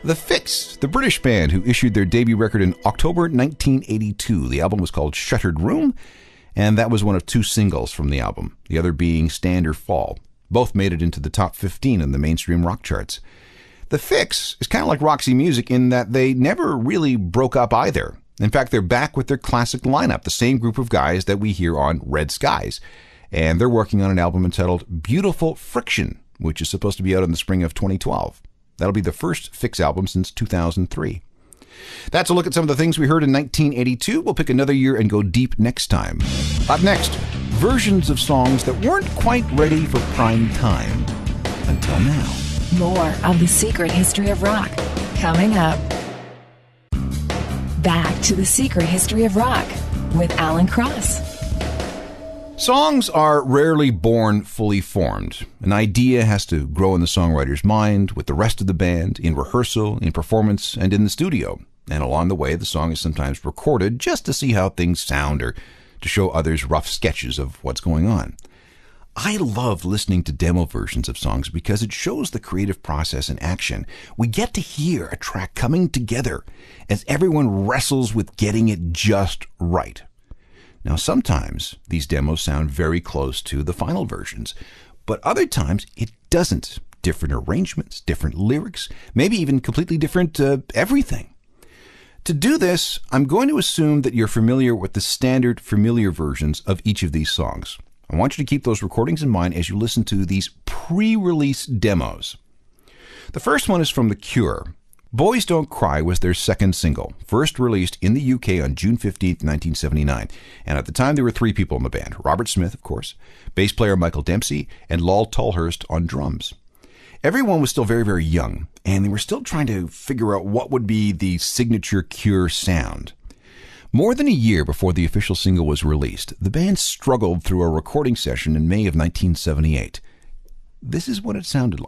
The Fix, the British band who issued their debut record in October 1982. The album was called Shuttered Room, and that was one of two singles from the album, the other being Stand or Fall. Both made it into the top 15 in the mainstream rock charts. The Fix is kind of like Roxy Music in that they never really broke up either. In fact, they're back with their classic lineup, the same group of guys that we hear on Red Skies. And they're working on an album entitled Beautiful Friction, which is supposed to be out in the spring of 2012. That'll be the first Fix album since 2003. That's a look at some of the things we heard in 1982. We'll pick another year and go deep next time. Up next, versions of songs that weren't quite ready for prime time until now. More of The Secret History of Rock coming up. Back to The Secret History of Rock with Alan Cross. Songs are rarely born fully formed. An idea has to grow in the songwriter's mind, with the rest of the band, in rehearsal, in performance, and in the studio. And along the way, the song is sometimes recorded just to see how things sound or to show others rough sketches of what's going on. I love listening to demo versions of songs because it shows the creative process in action. We get to hear a track coming together as everyone wrestles with getting it just right. Now, sometimes these demos sound very close to the final versions, but other times it doesn't. Different arrangements, different lyrics, maybe even completely different everything. To do this, I'm going to assume that you're familiar with the standard familiar versions of each of these songs. I want you to keep those recordings in mind as you listen to these pre-release demos. The first one is from The Cure. Boys Don't Cry was their second single, first released in the UK on June 15, 1979. And at the time, there were three people in the band. Robert Smith, of course, bass player Michael Dempsey, and Lol Tolhurst on drums. Everyone was still very, very young, and they were still trying to figure out what would be the signature Cure sound. More than a year before the official single was released, the band struggled through a recording session in May of 1978. This is what it sounded like.